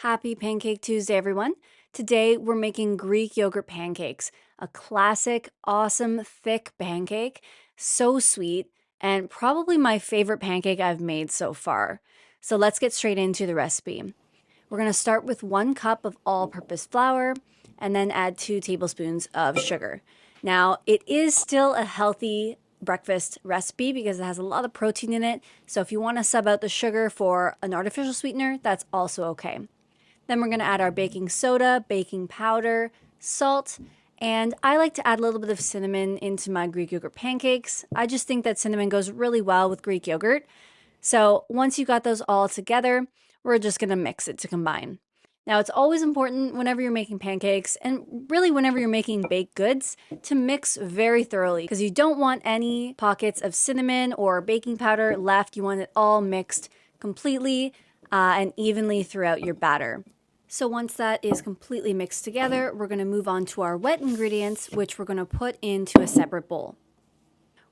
Happy Pancake Tuesday, everyone. Today we're making Greek yogurt pancakes, a classic, awesome, thick pancake, so sweet, and probably my favorite pancake I've made so far. So let's get straight into the recipe. We're going to start with 1 cup of all-purpose flour and then add 2 tablespoons of sugar. Now, it is still a healthy breakfast recipe because it has a lot of protein in it. So if you want to sub out the sugar for an artificial sweetener, that's also okay. Then we're going to add our baking soda, baking powder, salt, and I like to add a little bit of cinnamon into my Greek yogurt pancakes. I just think that cinnamon goes really well with Greek yogurt. So once you got those all together, we're just going to mix it to combine. Now, it's always important whenever you're making pancakes and really whenever you're making baked goods to mix very thoroughly because you don't want any pockets of cinnamon or baking powder left. You want it all mixed completely and evenly throughout your batter. So once that is completely mixed together, we're going to move on to our wet ingredients, which we're going to put into a separate bowl.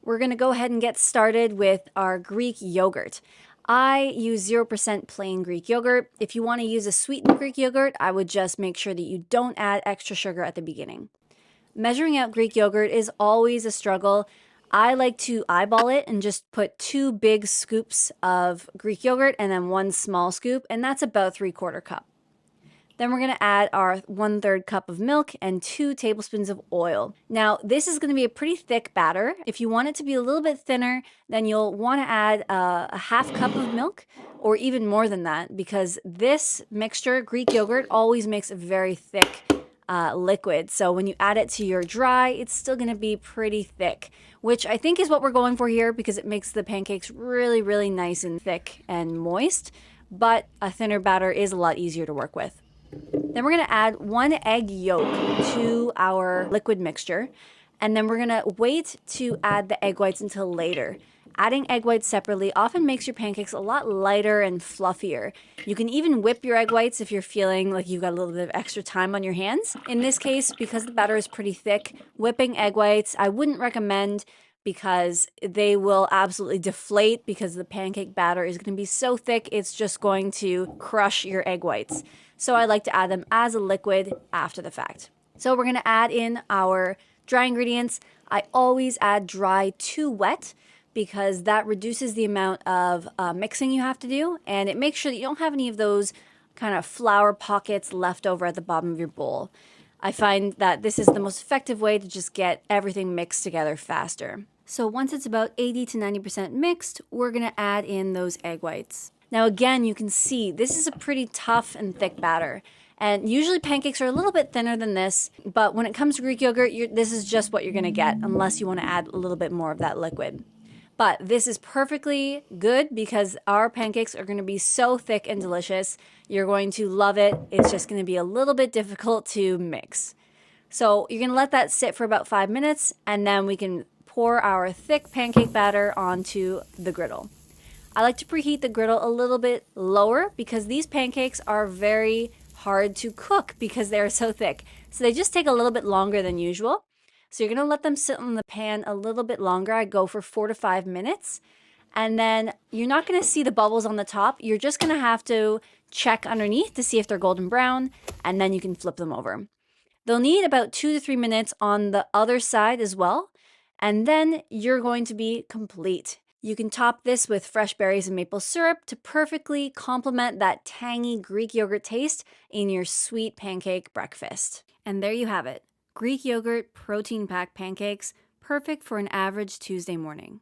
We're going to go ahead and get started with our Greek yogurt. I use 0% plain Greek yogurt. If you want to use a sweetened Greek yogurt, I would just make sure that you don't add extra sugar at the beginning. Measuring out Greek yogurt is always a struggle. I like to eyeball it and just put 2 big scoops of Greek yogurt and then 1 small scoop, and that's about 3/4 cup. Then we're going to add our 1/3 cup of milk and 2 tablespoons of oil. Now, this is going to be a pretty thick batter. If you want it to be a little bit thinner, then you'll want to add a 1/2 cup of milk or even more than that because this mixture, Greek yogurt, always makes a very thick liquid. So when you add it to your dry, it's still going to be pretty thick, which I think is what we're going for here because it makes the pancakes really, really nice and thick and moist. But a thinner batter is a lot easier to work with. Then we're going to add 1 egg yolk to our liquid mixture, and then we're going to wait to add the egg whites until later. Adding egg whites separately often makes your pancakes a lot lighter and fluffier. You can even whip your egg whites if you're feeling like you've got a little bit of extra time on your hands. In this case, because the batter is pretty thick, whipping egg whites I wouldn't recommend because they will absolutely deflate because the pancake batter is going to be so thick it's just going to crush your egg whites. So I like to add them as a liquid after the fact. So we're going to add in our dry ingredients. I always add dry to wet because that reduces the amount of mixing you have to do, and it makes sure that you don't have any of those kind of flour pockets left over at the bottom of your bowl. I find that this is the most effective way to just get everything mixed together faster. So once it's about 80 to 90% mixed, we're going to add in those egg whites. Now again, you can see this is a pretty tough and thick batter. And usually pancakes are a little bit thinner than this, but when it comes to Greek yogurt, this is just what you're going to get unless you want to add a little bit more of that liquid. But this is perfectly good because our pancakes are going to be so thick and delicious. You're going to love it. It's just going to be a little bit difficult to mix. So you're going to let that sit for about 5 minutes, and then we can pour our thick pancake batter onto the griddle. I like to preheat the griddle a little bit lower because these pancakes are very hard to cook because they're so thick. So they just take a little bit longer than usual. So you're going to let them sit in the pan a little bit longer. I go for 4 to 5 minutes. And then you're not going to see the bubbles on the top. You're just going to have to check underneath to see if they're golden brown, and then you can flip them over. They'll need about 2 to 3 minutes on the other side as well. And then you're going to be complete. You can top this with fresh berries and maple syrup to perfectly complement that tangy Greek yogurt taste in your sweet pancake breakfast. And there you have it. Greek yogurt protein-packed pancakes, perfect for an average Tuesday morning.